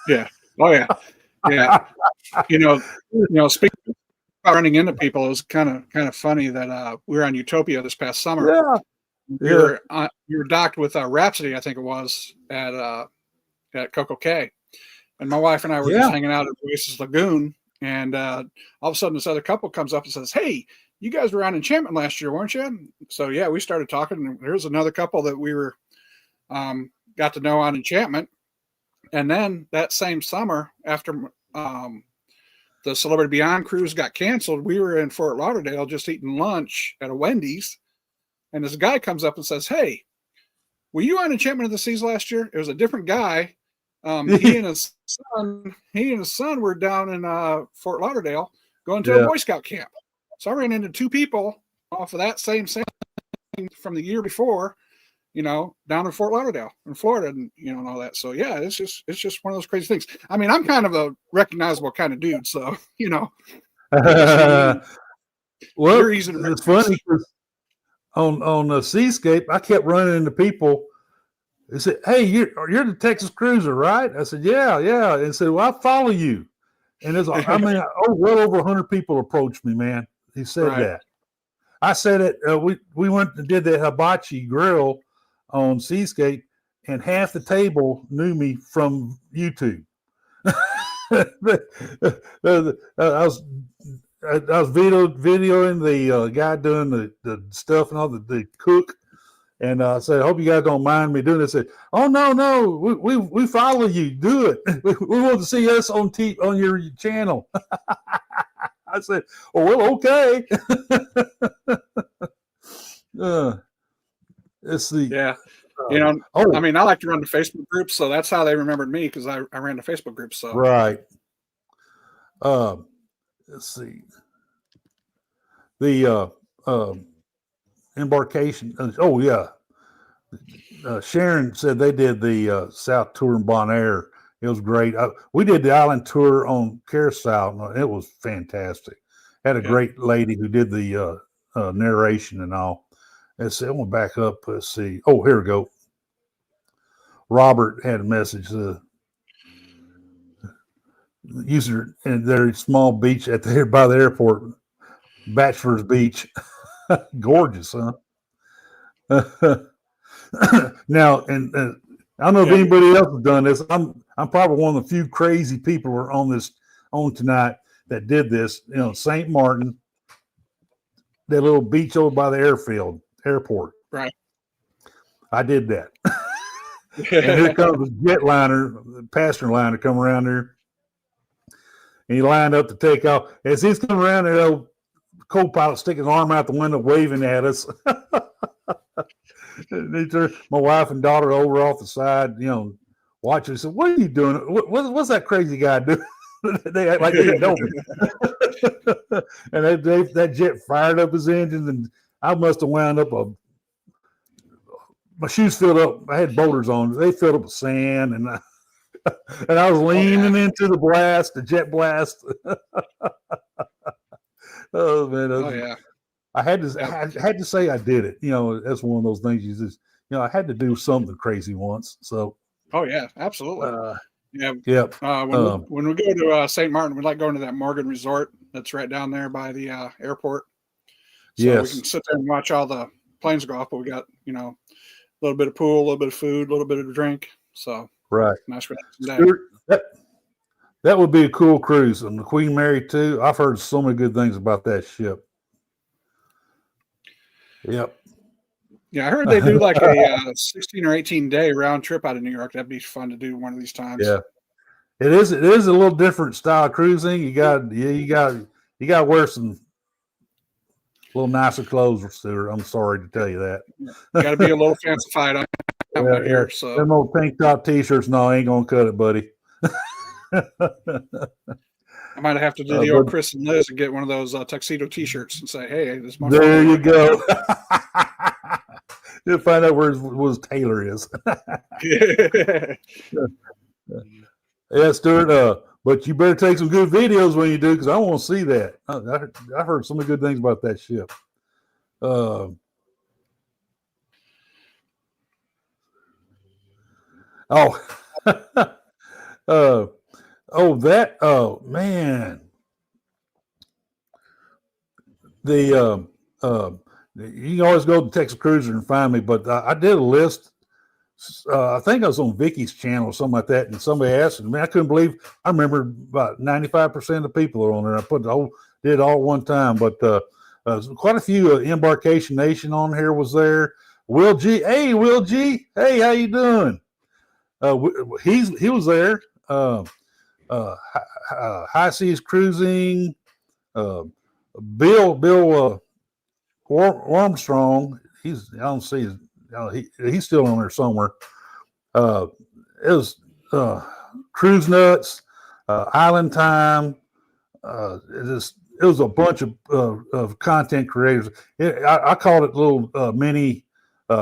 Yeah. Oh yeah. Yeah. Speaking about running into people, it was kind of funny that we were on Utopia this past summer. Yeah. We were docked with Rhapsody, I think it was, at Coco Cay. And my wife and I were just hanging out at Oasis Lagoon, and all of a sudden this other couple comes up and says, "Hey, you guys were on Enchantment last year, weren't you?" So yeah, we started talking, and there's another couple that we were got to know on Enchantment. And then that same summer, after the Celebrity Beyond cruise got canceled, we were in Fort Lauderdale just eating lunch at a Wendy's, and this guy comes up and says, "Hey, were you on Enchantment of the Seas last year?" It was a different guy. He and his son were down in Fort Lauderdale going to a Boy Scout camp. So I ran into two people off of that same from the year before, down in Fort Lauderdale in Florida, and and all that. So yeah, it's just one of those crazy things. I mean, I'm kind of a recognizable kind of dude, so Well, you're easy to it's funny because on the Seascape, I kept running into people. They said, "Hey, you're the Texas Cruiser, right?" I said, "Yeah." And said, "Well, I follow you." And well over 100 people approached me, man. He said that. I said it. We went and did the hibachi grill on Seascape, and half the table knew me from YouTube. I was videoing the guy doing the stuff and all the cook. And I said, "I hope you guys don't mind me doing this." I said, "Oh no, we follow you. Do it. We want to see us on your channel." I said, "Oh well, okay." Let's see. Yeah, I mean, I like to run the Facebook groups, so that's how they remembered me, because I ran the Facebook groups. So right. Let's see. The embarkation. Oh yeah, Sharon said they did the South Tour in Bonaire. It was great. We did the island tour on Carousel. And it was fantastic. Had a great lady who did the narration and all. Let's see, I want to back up. Let's see. Oh, here we go. Robert had a message. User in their small beach at the by the airport, Bachelor's Beach. Gorgeous, huh? Now, and I don't know if anybody else has done this. I'm probably one of the few crazy people who are on tonight that did this. You know, St. Martin, that little beach over by the airport. Right. I did that. And here comes a jetliner, passenger liner, come around there. And he lined up to take off. As he's coming around there, the co-pilot sticking his arm out the window, waving at us. My wife and daughter over off the side, you know, watching. Said, "What are you doing? What's that crazy guy doing?" They act like they didn't know me. And that jet fired up his engines, and I must have wound up my shoes filled up. I had boulders on; they filled up with sand, and I was leaning into the jet blast. Oh man! I had to say I did it. You know, that's one of those things you just, you know, I had to do something crazy once. So. Oh yeah, absolutely. Yep. When we go to St. Martin, we like going to that Morgan Resort that's right down there by the airport. So we can sit there and watch all the planes go off, but we got, you know, a little bit of pool, a little bit of food, a little bit of drink. So nice relaxing day. That would be a cool cruise. And the Queen Mary too. I've heard so many good things about that ship. Yep. Yeah, I heard they do like a 16 or 18 day round trip out of New York. That'd be fun to do one of these times. Yeah, it is. It is a little different style of cruising. You got to wear some little nicer clothes, Stuart. I'm sorry to tell you that. You got to be a little fancified out here. So them old tank top t-shirts, no, I ain't gonna cut it, buddy. I might have to do the old Chris and Liz and get one of those tuxedo T-shirts and say, "Hey, this." There you go. You'll find out where his tailor is. Yeah, Stuart. But you better take some good videos when you do, because I want to see that. I heard so many good things about that ship. Man. You can always go to Texas Cruiser and find me, but I did a list. I think I was on Vicky's channel or something like that, and somebody asked me. I couldn't believe. I remember about 95% of the people are on there. I did it all at one time, but quite a few. Embarkation Nation on here was there. Will G, hey Will G, hey, how you doing? He was there. High Seas Cruising. Bill Armstrong. I don't see his. He's still on there somewhere. It was Cruise Nuts, Island Time. It was a bunch of content creators. I called it a little mini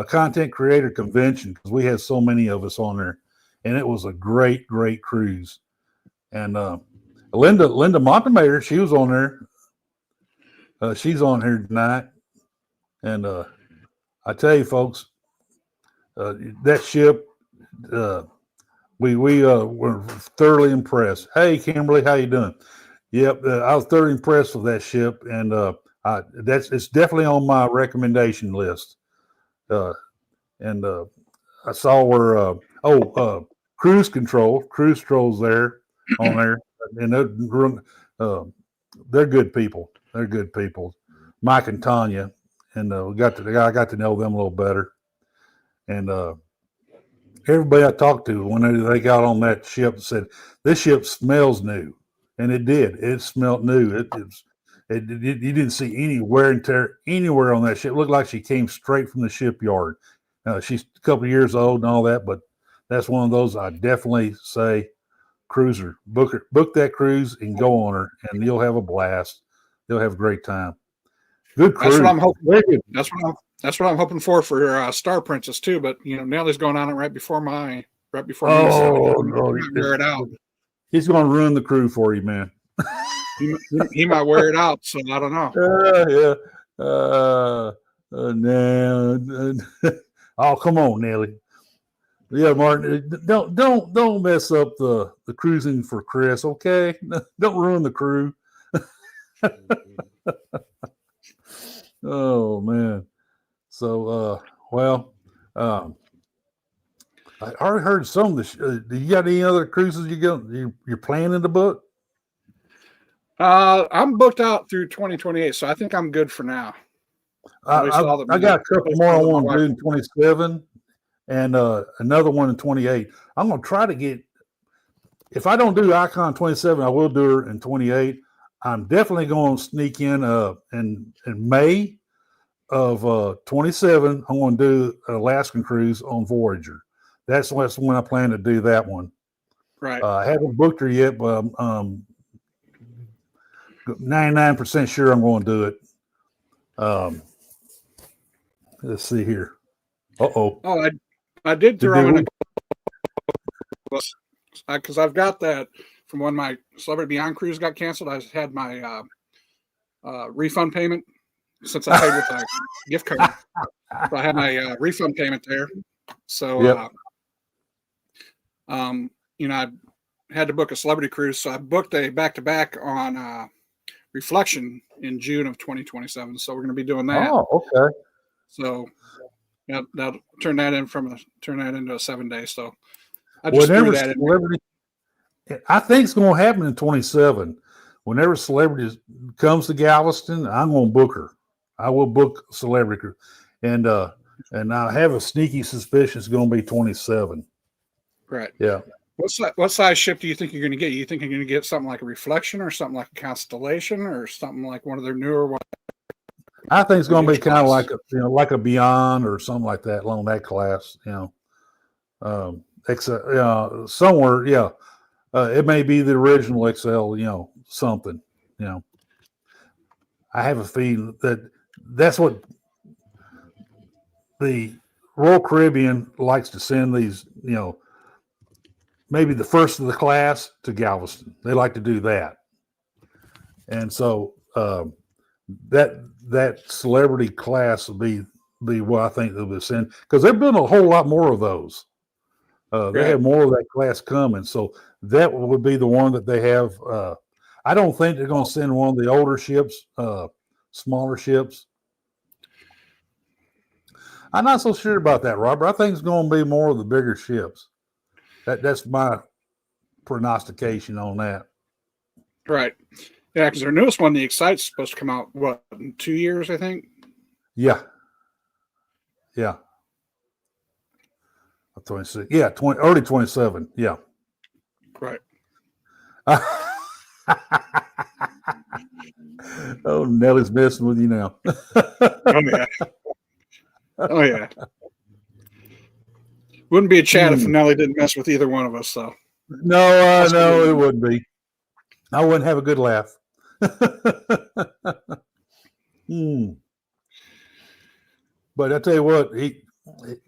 content creator convention because we had so many of us on there, and it was a great cruise. And Linda Montemayor, she was on there. She's on here tonight, and I tell you, folks. That ship, we were thoroughly impressed. Hey, Kimberly, how you doing? Yep, I was thoroughly impressed with that ship, and it's definitely on my recommendation list. And I saw where Cruise Control's there on there, and they're good people. They're good people. Mike and Tanya, and I got to know them a little better. And everybody I talked to when they got on that ship said, "This ship smells new," and it did. It smelled new. You didn't see any wear and tear anywhere on that ship. It looked like she came straight from the shipyard. She's a couple of years old and all that, but that's one of those I definitely say, cruiser, book that cruise and go on her, and you'll have a blast. You'll have a great time. Good cruise. That's what I'm hoping. That's what I'm hoping for Star Princess too. But Nelly's going on it right before me. So no, he might wear it out. He's going to ruin the crew for you, man. He might wear it out. So I don't know. Oh, come on, Nelly. Yeah, Martin. Don't mess up the cruising for Chris, okay? Don't ruin the crew. Oh man. So I already heard some of the. Do you got any other cruises you're planning to book? I'm booked out through 2028, so I think I'm good for now. I got a couple more I want to do in 27 and another one in 28. I'm going to try to get, if I don't do Icon 27, I will do it in 28. I'm definitely going to sneak in May of 27. I'm going to do an Alaskan cruise on Voyager. That's when I plan to do that one. Right. I haven't booked her yet, but 99% sure I'm going to do it. Let's see here. Oh, I did throw in because I've got that from when my Celebrity Beyond cruise got canceled. I had my refund payment since I paid with a gift card. So I had my refund payment there. So, I had to book a celebrity cruise. So I booked a back-to-back on Reflection in June of 2027. So we're going to be doing that. Oh, okay. So that'll turn that into a 7-day. So I just threw that in. I think it's going to happen in 27. Whenever Celebrity comes to Galveston, I'm going to book her. I will book Celebrity cruise. And I have a sneaky suspicion it's going to be 27. Right. Yeah. What size ship do you think you're going to get? You think you're going to get something like a Reflection or something like a Constellation or something like one of their newer ones? I think it's going to be kind of like a Beyond or something like that along that class. Somewhere. Yeah. It may be the original XL. Something. I have a feeling that's what the Royal Caribbean likes to send these. Maybe the first of the class to Galveston. They like to do that. And so that Celebrity class will be what I think they'll be sending, because they're building a whole lot more of those. They have more of that class coming. So that would be the one that they have. I don't think they're going to send one of the older ships, smaller ships. I'm not so sure about that, Robert. I think it's going to be more of the bigger ships. That's my prognostication on that. Right. Yeah, because their newest one, the Excite's supposed to come out, in 2 years, I think? Yeah. 26. Yeah, early 27. Yeah. Right. Oh, Nelly's messing with you now. Oh, yeah. Wouldn't be a chat if Nelly didn't mess with either one of us, though. No, it wouldn't be. I wouldn't have a good laugh. But I tell you what,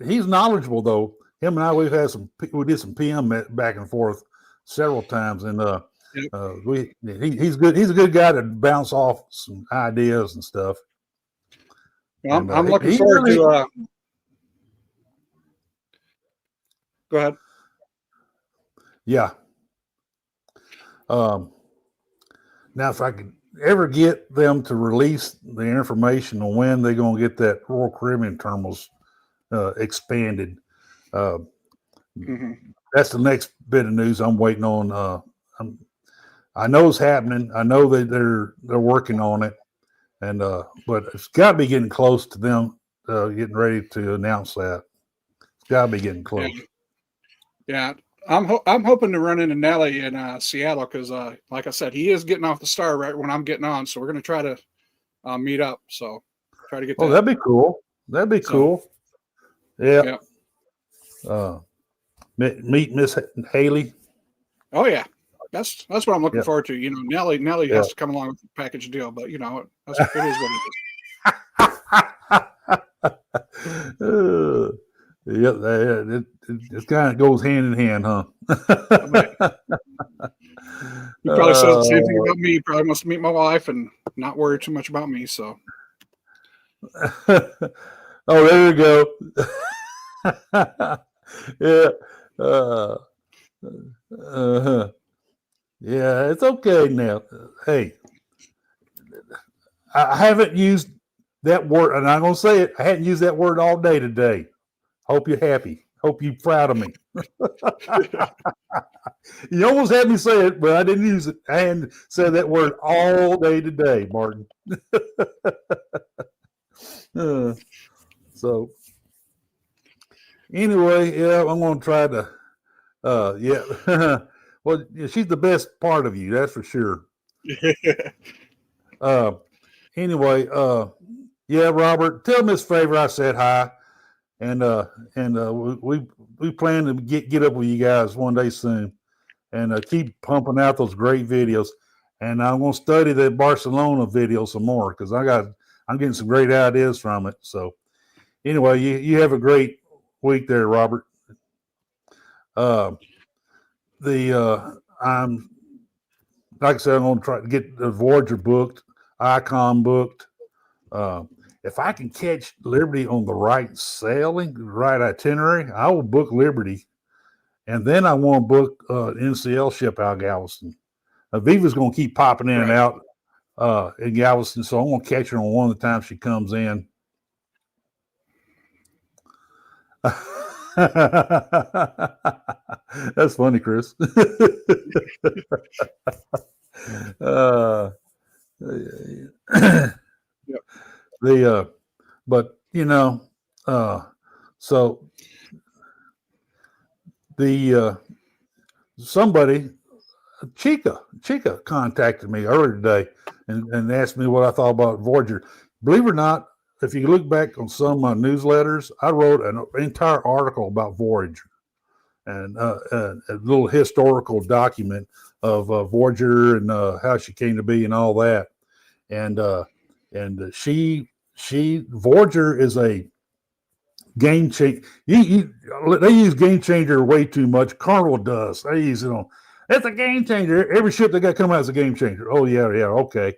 he's knowledgeable though. Him and I, we did some PM back and forth several times, and he's good. He's a good guy to bounce off some ideas and stuff. Well, I'm looking forward to. Go ahead. Yeah. Now, if I could ever get them to release the information on when they're going to get that Royal Caribbean terminals expanded, that's the next bit of news I'm waiting on. I know it's happening. I know that they're working on it, and but it's got to be getting close to them getting ready to announce that. It's got to be getting close. Yeah. I'm hoping to run into Nelly in Seattle because, like I said, he is getting off the Star right when I'm getting on. So we're going to try to meet up. So try to get. Oh, that'd be cool. That'd be cool. Yeah. Meet Miss Haley. Oh yeah, that's what I'm looking forward to. Nelly has to come along with the package deal, but it is what it is. Yeah, it kind of goes hand in hand, huh? He probably says the same thing about me. He probably wants to meet my wife and not worry too much about me. So, oh, there you go. Yeah. Uh, yeah, it's okay now. Hey, I haven't used that word, and I'm going to say it. I hadn't used that word all day today. Hope you're happy. Hope you're proud of me. You almost had me say it, but I didn't use it. I hadn't said that word all day today, Martin. So, anyway, yeah, I'm going to try to, yeah. Well, she's the best part of you, that's for sure. Anyway, yeah, Robert, tell Miss Favor I said hi, and we plan to get up with you guys one day soon, and keep pumping out those great videos. And I'm going to study the Barcelona video some more because I'm getting some great ideas from it. So anyway, you have a great week there, Robert. I'm like I said, I'm going to try to get the Voyager booked, Icon booked. If I can catch Liberty on the right sailing, the right itinerary, I will book Liberty. And then I want to book NCL ship out of Galveston. Viva's going to keep popping in and out in Galveston, so I'm going to catch her on one of the times she comes in. That's funny, Chris. Yep. But you know, so somebody, Chica contacted me earlier today and asked me what I thought about Voyager. Believe it or not, if you look back on some of my newsletters, I wrote an entire article about Voyager and a little historical document of Voyager and how she came to be and all that. And Voyager is a game changer. They use game changer way too much. Carnival does. They use it on. It's a game changer. Every ship that got come out is a game changer. Oh yeah, okay.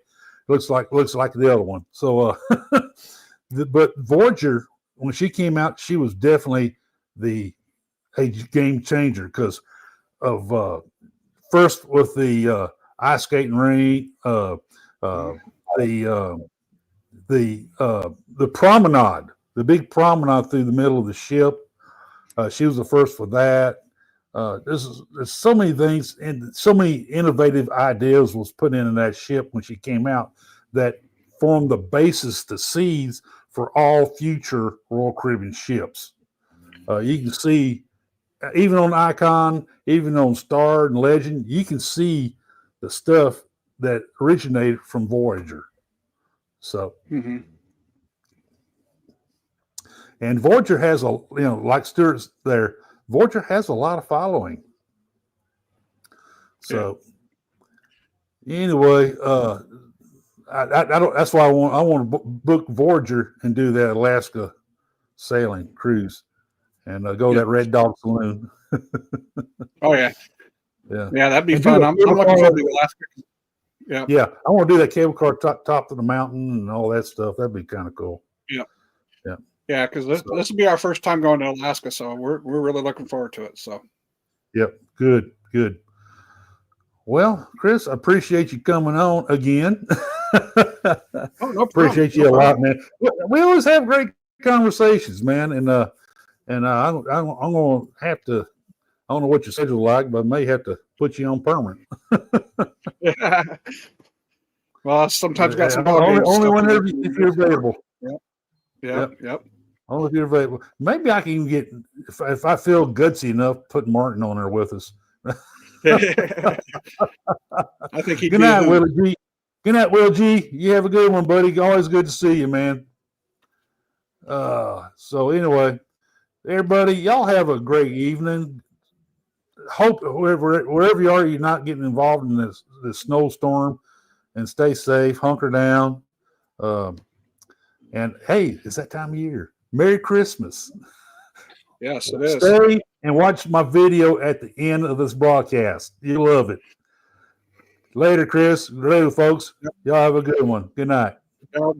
Looks like the other one. So, but Voyager, when she came out, she was definitely a game changer because of first with the ice skating rink, the promenade, the big promenade through the middle of the ship. She was the first for that. There's so many things and so many innovative ideas was put in that ship when she came out that formed the basis, the seeds for all future Royal Caribbean ships. You can see, even on Icon, even on Star and Legend, you can see the stuff that originated from Voyager. So, and Voyager has like Stuart's there, Voyager has a lot of following. So, anyway, I don't. That's why I want to book Voyager and do that Alaska sailing cruise, and go that Red Dog Saloon. Oh yeah, that'd be fun. I'm looking forward to Alaska. Yeah, I want to do that cable car top of the mountain and all that stuff. That'd be kind of cool. Yeah, because this will be our first time going to Alaska, so we're really looking forward to it. So, yep, good. Well, Chris, I appreciate you coming on again. No appreciate you a lot, man. We always have great conversations, man, and I'm going to have to. I don't know what your schedule is like, but I may have to put you on permanent. Well, sometimes got some only whenever if you're available. Yep. Only if you're available. Maybe I can get if I feel gutsy enough, put Martin on there with us. I think he'd Good night, Willie G. Good night, Will G. You have a good one, buddy. Always good to see you, man. So anyway, everybody, y'all have a great evening. Hope wherever you are, you're not getting involved in this snowstorm, and stay safe. Hunker down. And hey, it's that time of year. Merry Christmas. Yes, it is. Stay and watch my video at the end of this broadcast. You'll love it. Later, Chris. Later, folks. Y'all have a good one. Good night.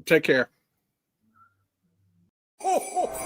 Take care. Ho, ho, ho.